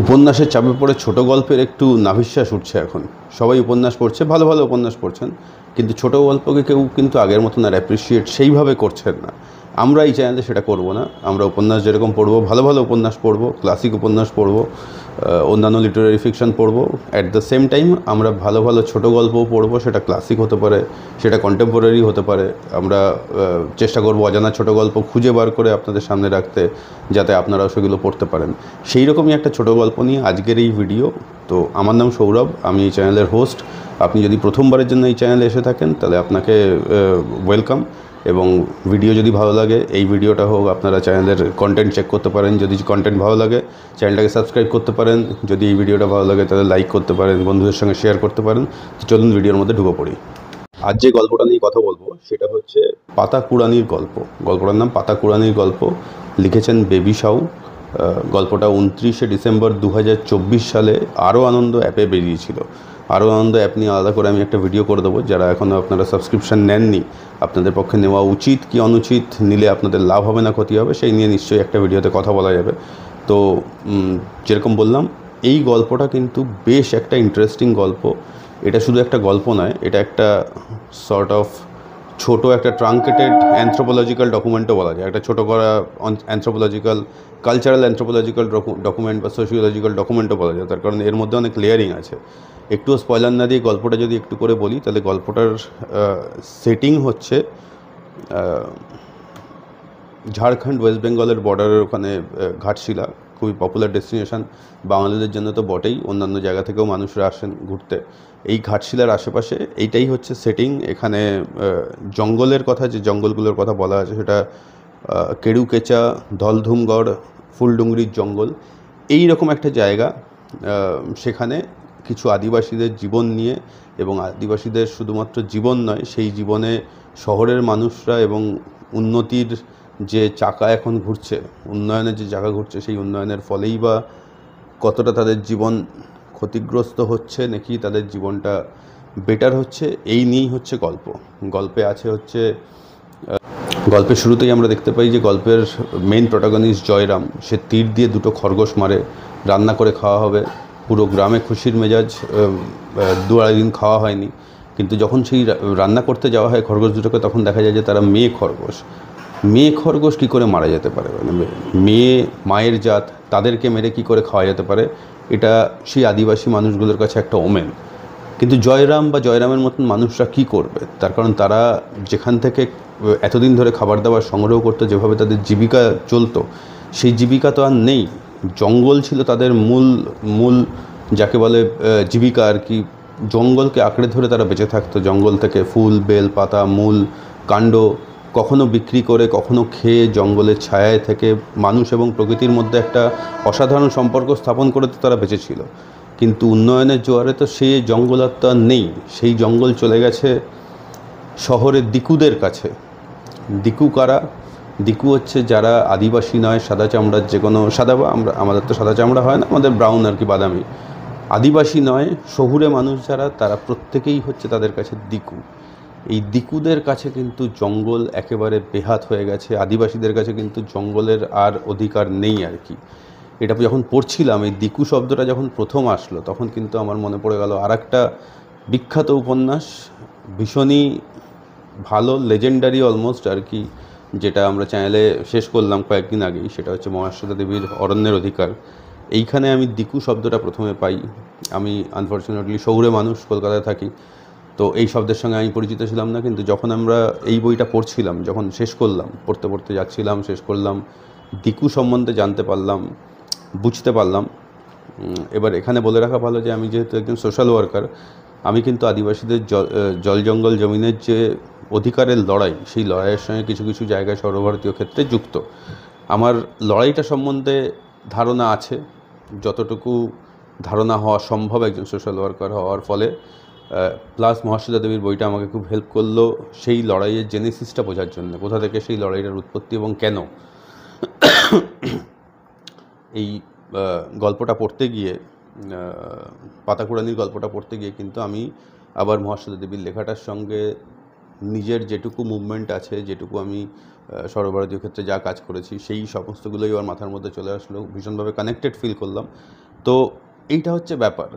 উপন্যাসের চাপে পড়ে ছোট গল্পের একটু নাভিশ্বাস উঠছে এখন। সবাই উপন্যাস পড়ছে, ভালো ভালো উপন্যাস পড়ছেন, কিন্তু ছোট গল্পকে কেউ কিন্তু আগের মতন আর অ্যাপ্রিসিয়েট সেইভাবে করছেন না। আমরা এই চ্যানেলে সেটা করব না। আমরা উপন্যাস যেরকম পড়বো, ভালো ভালো উপন্যাস পড়বো, ক্লাসিক উপন্যাস পড়বো, অন্যান্য লিটারারি ফিকশন পড়বো। অ্যাট দ্য সেম টাইম আমরা ভালো ভালো ছোটো গল্পও পড়বো, সেটা ক্লাসিক হতে পারে, সেটা কন্টেম্পোরারি হতে পারে। আমরা চেষ্টা করবো অজানা ছোটো গল্প খুঁজে বার করে আপনাদের সামনে রাখতে, যাতে আপনারাও সেগুলো পড়তে পারেন। সেই রকমই একটা ছোটো গল্প নিয়ে আজকের এই ভিডিও। তো আমার নাম সৌরভ, আমি এই চ্যানেলের হোস্ট। আপনি যদি প্রথমবারের জন্য এই চ্যানেলে এসে থাকেন তাহলে আপনাকে ওয়েলকাম। এবং ভিডিও যদি ভালো লাগে, এই ভিডিওটা হোক, আপনারা চ্যানেলের কন্টেন্ট চেক করতে পারেন। যদি কন্টেন্ট ভালো লাগে চ্যানেলটাকে সাবস্ক্রাইব করতে পারেন। যদি এই ভিডিওটা ভালো লাগে তাহলে লাইক করতে পারেন, বন্ধুদের সঙ্গে শেয়ার করতে পারেন। তো চলুন ভিডিওর মধ্যে ঢুকে পড়ি। আজ যে গল্পটা নিয়ে কথা বলবো সেটা হচ্ছে পাতাকুড়ানির গল্প। গল্পটার নাম পাতাকুড়ানির গল্প, লিখেছেন বেবি সাউ। গল্পটা 29শে ডিসেম্বর 2024 সালে আরও আনন্দ অ্যাপে বেরিয়েছিল। আরও আনন্দ অ্যাপ নিয়ে আলাদা করে আমি একটা ভিডিও করে দেবো। যারা এখনও আপনারা সাবস্ক্রিপশান নেননি, আপনাদের পক্ষে নেওয়া উচিত কি অনুচিত, নিলে আপনাদের লাভ হবে না ক্ষতি হবে, সেই নিয়ে নিশ্চয়ই একটা ভিডিওতে কথা বলা যাবে। তো যেরকম বললাম, এই গল্পটা কিন্তু বেশ একটা ইন্টারেস্টিং গল্প। এটা শুধু একটা গল্প নয়, এটা একটা সর্ট অফ ছোটো একটা ট্রাঙ্কেটেড অ্যানথ্রোপোলজিক্যাল ডকুমেন্টও বলা যায়। একটা ছোটো করা অ্যানথ্রোপোলজিক্যাল, কালচারাল অ্যানথ্রোপোলজিক্যাল ডকুমেন্ট বা সোশিওলজিক্যাল ডকুমেন্টও বলা যায়, তার কারণ এর মধ্যে অনেক লেয়ারিং আছে। একটুও স্পয়লার না দিয়ে গল্পটা যদি একটু করে বলি, তাহলে গল্পটার সেটিং হচ্ছে ঝাড়খণ্ড ওয়েস্ট বেঙ্গলের বর্ডারের ওখানে ঘাটশিলা, খুবই পপুলার ডেস্টিনেশন বাঙালিদের জন্য তো বটেই, অন্যান্য জায়গা থেকেও মানুষরা আসেন ঘুরতে। এই ঘাটশিলার আশেপাশে এইটাই হচ্ছে সেটিং। এখানে জঙ্গলের কথা, যে জঙ্গলগুলোর কথা বলা আছে, সেটা কেড়ুকেচা, ধলধুমগড়, ফুলডুংরির জঙ্গল, এই রকম একটা জায়গা। সেখানে কিছু আদিবাসীদের জীবন নিয়ে, এবং আদিবাসীদের শুধুমাত্র জীবন নয়, সেই জীবনে শহরের মানুষরা এবং উন্নতির যে চাকা এখন ঘুরছে, উন্নয়নের যে চাকা ঘুরছে, সেই উন্নয়নের ফলেই বা কতটা তাদের জীবন ক্ষতিগ্রস্ত হচ্ছে নাকি তাদের জীবনটা বেটার হচ্ছে, এই নিয়েই হচ্ছে গল্প। গল্পে আছে হচ্ছে, গল্পের শুরুতেই আমরা দেখতে পাই যে গল্পের মেইন প্রোটাগনিস্ট জয়রাম, সে তীর দিয়ে দুটো খরগোশ মারে, রান্না করে খাওয়া হবে। পুরো গ্রামে খুশির মেজাজ, 2-2.5 দিন খাওয়া হয়নি। কিন্তু যখন সেই রান্না করতে যাওয়া হয় খরগোশ দুটোকে, তখন দেখা যায় যে তারা মেয়ে খরগোশ। মেয়ে খরগোশ কী করে মারা যেতে পারে, মানে মেয়ে মায়ের জাত, তাদেরকে মেরে কী করে খাওয়া যেতে পারে, এটা সেই আদিবাসী মানুষগুলোর কাছে একটা ওমেন। কিন্তু জয়রাম বা জয়রামের মতন মানুষরা কি করবে, তার কারণ তারা যেখান থেকে এতদিন ধরে খাবার দাবার সংগ্রহ করতো, যেভাবে তাদের জীবিকা চলতো, সেই জীবিকা তো আর নেই। জঙ্গল ছিল তাদের মূল যাকে বলে জীবিকা আর কি। জঙ্গলকে আঁকড়ে ধরে তারা বেঁচে থাকতো। জঙ্গল থেকে ফুল, বেল, পাতা, মূল, কাণ্ড কখনো বিক্রি করে, কখনো খেয়ে, জঙ্গলের ছায়ায় থেকে মানুষ এবং প্রকৃতির মধ্যে একটা অসাধারণ সম্পর্ক স্থাপন করে তো তারা বেঁচে ছিল। কিন্তু উন্নয়নের জোয়ারে তো সেই জঙ্গল আর তো আর নেই। সেই জঙ্গল চলে গেছে শহরের দিকুদের কাছে। দিকু কারা? দিকু হচ্ছে যারা আদিবাসী নয়, সাদা চামড়ার যে কোনো সাদা, বা আমাদের তো সাদা চামড়া হয় না, আমাদের ব্রাউন আর কি, বাদামি। আদিবাসী নয়, শহুরে মানুষ যারা, তারা প্রত্যেকেই হচ্ছে তাদের কাছে দিকু। এই দিকুদের কাছে কিন্তু জঙ্গল একেবারে বেহাত হয়ে গেছে। আদিবাসীদের কাছে কিন্তু জঙ্গলের আর অধিকার নেই আর কি। এটা যখন পড়ছিলাম, এই দিকু শব্দটা যখন প্রথম আসলো, তখন কিন্তু আমার মনে পড়ে গেল আর একটা বিখ্যাত উপন্যাস, ভীষণই ভালো, লেজেন্ডারি অলমোস্ট আর কি, যেটা আমরা চ্যানেলে শেষ করলাম কয়েকদিন আগেই। সেটা হচ্ছে মহাশ্বেতা দেবীর অরণ্যের অধিকার। এইখানে আমি দিকু শব্দটা প্রথমে পাই। আমি আনফর্চুনেটলি শহুরে মানুষ, কলকাতায় থাকি, তো এই শব্দের সঙ্গে আমি পরিচিত ছিলাম না। কিন্তু যখন আমরা এই বইটা পড়ছিলাম, যখন শেষ করলাম, পড়তে পড়তে যাচ্ছিলাম, শেষ করলাম, দিকু সম্বন্ধে জানতে পারলাম, বুঝতে পারলাম। এবার এখানে বলে রাখা ভালো যে আমি যেহেতু একজন সোশ্যাল ওয়ার্কার, আমি কিন্তু আদিবাসীদের জল জঙ্গল জমিনের যে অধিকারের লড়াই, সেই লড়াইয়ের সঙ্গে কিছু কিছু জায়গায় সর্বভারতীয় ক্ষেত্রে যুক্ত। আমার লড়াইটা সম্বন্ধে ধারণা আছে, যতটুকু ধারণা হওয়া সম্ভব একজন সোশ্যাল ওয়ার্কার হওয়ার ফলে। প্লাস মহাশ্বেতা দেবীর বইটা আমাকে খুব হেল্প করলো সেই লড়াইয়ের জেনেসিসটা বোঝার জন্য, কোথা থেকে সেই লড়াইটার উৎপত্তি এবং কেন। এই গল্পটা পড়তে গিয়ে, পাতাকুড়ানির গল্পটা পড়তে গিয়ে কিন্তু আমি আবার মহাশ্বেতা দেবীর লেখাটার সঙ্গে নিজের যেটুকু মুভমেন্ট আছে, যেটুকু আমি সর্বভারতীয় ক্ষেত্রে যা কাজ করেছি, সেই সমস্তগুলোই আমার মাথার মধ্যে চলে আসলো। ভীষণভাবে কানেক্টেড ফিল করলাম। তো এইটা হচ্ছে ব্যাপার।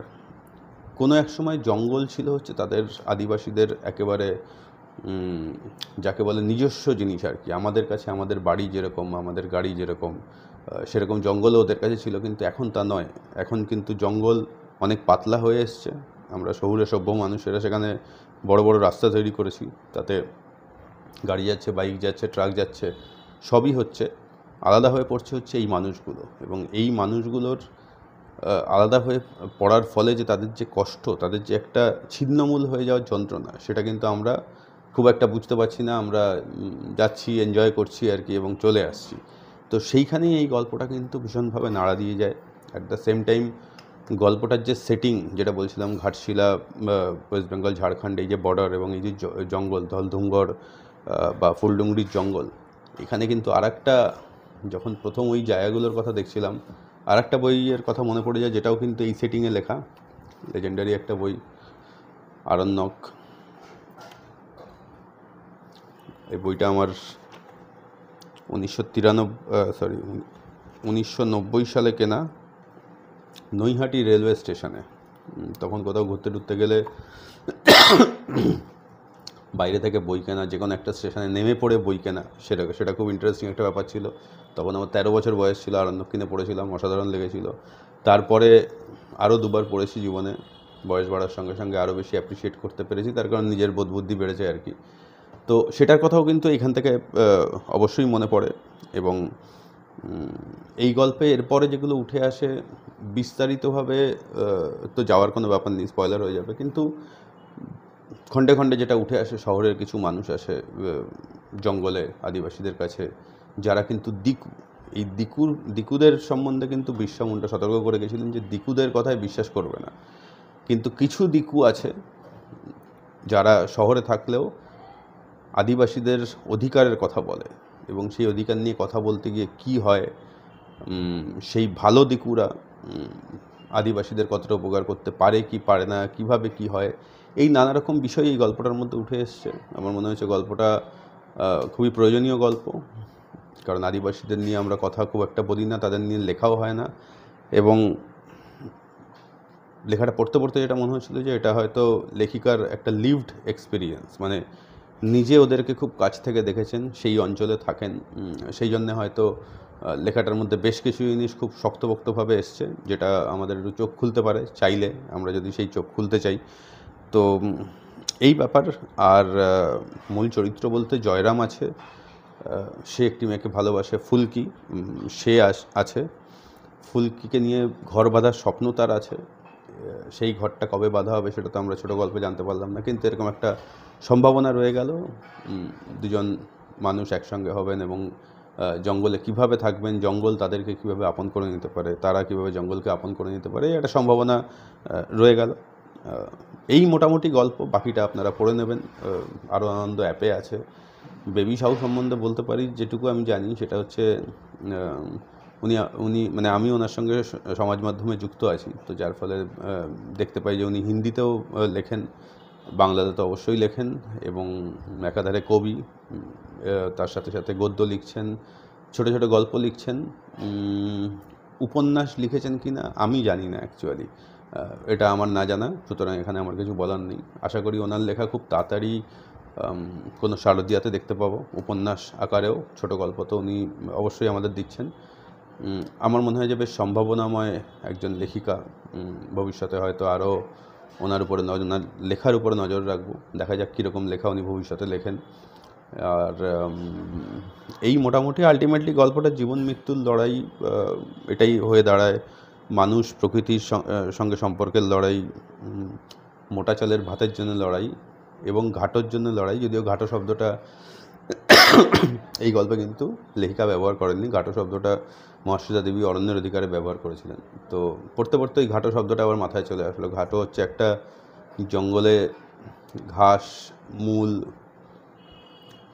কোনো এক সময় জঙ্গল ছিল হচ্ছে তাদের আদিবাসীদের একেবারে যাকে বলে নিজস্ব জিনিস আর কি। আমাদের কাছে আমাদের বাড়ি যেরকম, আমাদের গাড়ি যেরকম, সেরকম জঙ্গলও ওদের কাছে ছিল, কিন্তু এখন তা নয়। এখন কিন্তু জঙ্গল অনেক পাতলা হয়ে এসছে। আমরা শহুরে সভ্য মানুষেরা সেখানে বড় বড় রাস্তা তৈরি করেছি, তাতে গাড়ি যাচ্ছে, বাইক যাচ্ছে, ট্রাক যাচ্ছে, সবই হচ্ছে। আলাদা হয়ে পড়ছে হচ্ছে এই মানুষগুলো, এবং এই মানুষগুলোর আলাদা হয়ে পড়ার ফলে যে তাদের যে কষ্ট, তাদের যে একটা ছিন্নমূল হয়ে যাওয়ার যন্ত্রণা, সেটা কিন্তু আমরা খুব একটা বুঝতে পারছি না। আমরা যাচ্ছি, এনজয় করছি আর কি, এবং চলে আসছি। তো সেইখানেই এই গল্পটা কিন্তু ভীষণভাবে নাড়া দিয়ে যায়। অ্যাট দ্য সেম টাইম গল্পটার যে সেটিং, যেটা বলছিলাম, ঘাটশিলা, ওয়েস্ট বেঙ্গল, ঝাড়খণ্ড, এই যে বর্ডার, এবং এই যে জঙ্গল, ধলধুঙ্গর বা ফুলডুংরির জঙ্গল, এখানে কিন্তু আরেকটা, যখন প্রথম ওই জায়গাগুলোর কথা দেখছিলাম, আরেকটা বইয়ের কথা মনে পড়ে যায়, যেটাও কিন্তু এই সেটিংয়ে লেখা, লেজেন্ডারি একটা বই, আরণ্যক। এই বইটা আমার 1990 সালে কেনা, নৈহাটি রেলওয়ে স্টেশনে। তখন কোথাও ঘুরতে টুরতে গেলে বাইরে থেকে বই কেনা, যে কোনো একটা স্টেশনে নেমে পড়ে বই কেনা, সেটা খুব ইন্টারেস্টিং একটা ব্যাপার ছিল। তখন আমার 13 বছর বয়স ছিল, আরণ্যক কিনে পড়েছিলাম, অসাধারণ লেগেছিল। তারপরে আরও দুবার পড়েছি জীবনে, বয়স বাড়ার সঙ্গে সঙ্গে আরও বেশি অ্যাপ্রিসিয়েট করতে পেরেছি, তার কারণ নিজের বোধ বুদ্ধি বেড়েছে আর কি। তো সেটার কথাও কিন্তু এখান থেকে অবশ্যই মনে পড়ে। এবং এই গল্পে এরপরে যেগুলো উঠে আসে বিস্তারিতভাবে তো যাওয়ার কোনো ব্যাপার নেই, স্পয়লার হয়ে যাবে, কিন্তু খণ্ডে খণ্ডে যেটা উঠে আসে, শহরের কিছু মানুষ আসে জঙ্গলে আদিবাসীদের কাছে, যারা কিন্তু এই দিকুদের সম্বন্ধে কিন্তু বিরসা মুন্ডা সতর্ক করে গেছিলেন যে দিকুদের কথায় বিশ্বাস করবে না। কিন্তু কিছু দিকু আছে যারা শহরে থাকলেও আদিবাসীদের অধিকারের কথা বলে, এবং সেই অধিকার নিয়ে কথা বলতে গিয়ে কি হয়, সেই ভালো দিকুরা আদিবাসীদের কতটা উপকার করতে পারে কি পারে না, কিভাবে কি হয়, এই নানা রকম বিষয় এই গল্পটার মধ্যে উঠে এসছে। আমার মনে হয়েছে গল্পটা খুবই প্রয়োজনীয় গল্প, কারণ আদিবাসীদের নিয়ে আমরা কথা খুব একটা বলি না, তাদের নিয়ে লেখাও হয় না। এবং লেখাটা পড়তে পড়তে যেটা মনে হচ্ছিল যে এটা হয়তো লেখিকার একটা লিভড এক্সপিরিয়েন্স, মানে নিজে ওদেরকে খুব কাছ থেকে দেখেছেন, সেই অঞ্চলে থাকেন, সেই জন্যে হয়তো লেখাটার মধ্যে বেশ কিছু জিনিস খুব শক্তপোক্তভাবে এসছে, যেটা আমাদের একটু চোখ খুলতে পারে চাইলে, আমরা যদি সেই চোখ খুলতে চাই। তো এই ব্যাপার। আর মূল চরিত্র বলতে জয়রাম আছে, সে একটি মেয়েকে ভালোবাসে, ফুলকি, সে আছে। ফুলকিকে নিয়ে ঘর বাঁধার স্বপ্ন তার আছে। সেই ঘরটা কবে বাঁধা হবে সেটা তো আমরা ছোটো গল্পে জানতে পারলাম না, কিন্তু এরকম একটা সম্ভাবনা রয়ে গেল। দুজন মানুষ একসঙ্গে হবেন এবং জঙ্গলে কিভাবে থাকবেন, জঙ্গল তাদেরকে কিভাবে আপন করে নিতে পারে, তারা কিভাবে জঙ্গলকে আপন করে নিতে পারে, একটা সম্ভাবনা রয়ে গেল। এই মোটামুটি গল্প, বাকিটা আপনারা পড়ে নেবেন। আরও আনন্দ অ্যাপে আছে। বেবি সাউ সম্বন্ধে বলতে পারি যেটুকু আমি জানি, সেটা হচ্ছে উনি মানে আমি ওনার সঙ্গে সমাজ মাধ্যমে যুক্ত আছি, তো যার ফলে দেখতে পাই যে উনি হিন্দিতেও লেখেন, বাংলাতে তো অবশ্যই লেখেন, এবং একাধারে কবি, তার সাথে সাথে গদ্য লিখছেন, ছোটো ছোটো গল্প লিখছেন, উপন্যাস লিখেছেন কি না আমি জানি না অ্যাকচুয়ালি, এটা আমার না জানা, সুতরাং এখানে আমার কিছু বলার নেই। আশা করি ওনার লেখা খুব তাড়াতাড়ি কোনো শারদিয়াতে দেখতে পাবো, উপন্যাস আকারেও। ছোটো গল্প তো উনি অবশ্যই আমাদের দিচ্ছেন। আমার মনে হয় যে বেশ সম্ভাবনাময় একজন লেখিকা। ভবিষ্যতে হয়তো আরও ওনার উপরে ওনার লেখার উপরে নজর রাখবো, দেখা যাক কীরকম লেখা উনি ভবিষ্যতে লেখেন। আর এই মোটামুটি আলটিমেটলি গল্পটা জীবন মৃত্যুর লড়াই, এটাই হয়ে দাঁড়ায়। মানুষ প্রকৃতির সঙ্গে সম্পর্কের লড়াই, মোটা চালের ভাতের জন্য লড়াই, এবং ঘাটোর জন্য লড়াই। যদিও ঘাটো শব্দটা এই গল্পে কিন্তু লেখিকা ব্যবহার করেননি, ঘাটো শব্দটা মহাশ্বেতা দেবী অরণ্যের অধিকারে ব্যবহার করেছিলেন। তো পড়তে পড়তে এই ঘাটো শব্দটা আবার মাথায় চলে আসলো। ঘাটো হচ্ছে একটা জঙ্গলে ঘাস, মূল,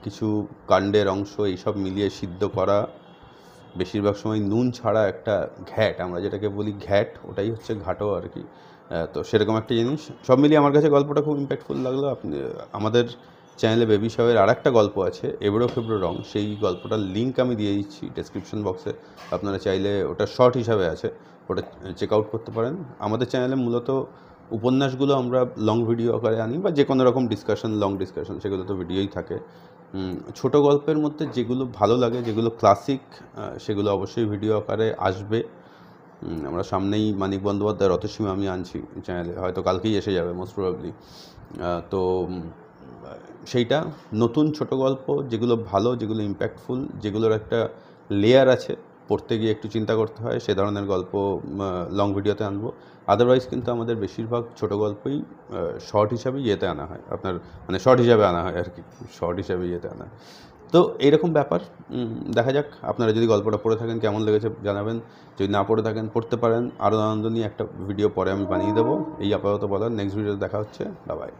কিছু কাণ্ডের অংশ, এইসব মিলিয়ে সিদ্ধ করা, বেশিরভাগ সময় নুন ছাড়া একটা ঘ্যাট, আমরা যেটাকে বলি ঘ্যাট, ওটাই হচ্ছে ঘাটো আর কি। তো সেরকম একটা জিনিস, সব মিলিয়ে আমার কাছে গল্পটা খুব ইম্প্যাক্টফুল লাগলো। আমাদের চ্যানেলে বেবি সাউয়ের আর একটা গল্প আছে, এবড়ো খেবড়ো রং, সেই গল্পটার লিঙ্ক আমি দিয়ে দিচ্ছি ডেসক্রিপশন বক্সে। আপনারা চাইলে, ওটা শর্ট হিসাবে আছে, ওটা চেক আউট করতে পারেন। আমাদের চ্যানেলে মূলত উপন্যাসগুলো আমরা লং ভিডিও আকারে আনি, বা যে কোনো রকম ডিসকাশন, লং ডিসকাশন, সেগুলো তো ভিডিওই থাকে। ছোটো গল্পের মধ্যে যেগুলো ভালো লাগে, যেগুলো ক্লাসিক, সেগুলো অবশ্যই ভিডিও আকারে আসবে। আমরা সামনেই মানিক বন্দ্যোপাধ্যায়ের রথসীমা আমি আনছি চ্যানেলে, হয়তো কালকেই এসে যাবে মোস্ট প্রবাবলি। তো সেইটা নতুন ছোট গল্প, যেগুলো ভালো, যেগুলো ইম্প্যাক্টফুল, যেগুলোর একটা লেয়ার আছে, পড়তে গিয়ে একটু চিন্তা করতে হয়, সে ধরনের গল্প লং ভিডিওতে আনবো। আদারওয়াইজ কিন্তু আমাদের বেশিরভাগ ছোট গল্পই শর্ট হিসাবে ইয়েতে আনা হয়, আপনার মানে শর্ট হিসাবে আনা হয় আর কি, শর্ট হিসাবে ইয়েতে আনা হয়। তো এইরকম ব্যাপার। দেখা যাক, আপনারা যদি গল্পটা পড়ে থাকেন কেমন লেগেছে জানাবেন, যদি না পড়ে থাকেন পড়তে পারেন। আরও আনন্দ নিয়ে একটা ভিডিও পরে আমি বানিয়ে দেবো। এই আপাতত বলার, নেক্সট ভিডিওতে দেখা হচ্ছে। Bye bye.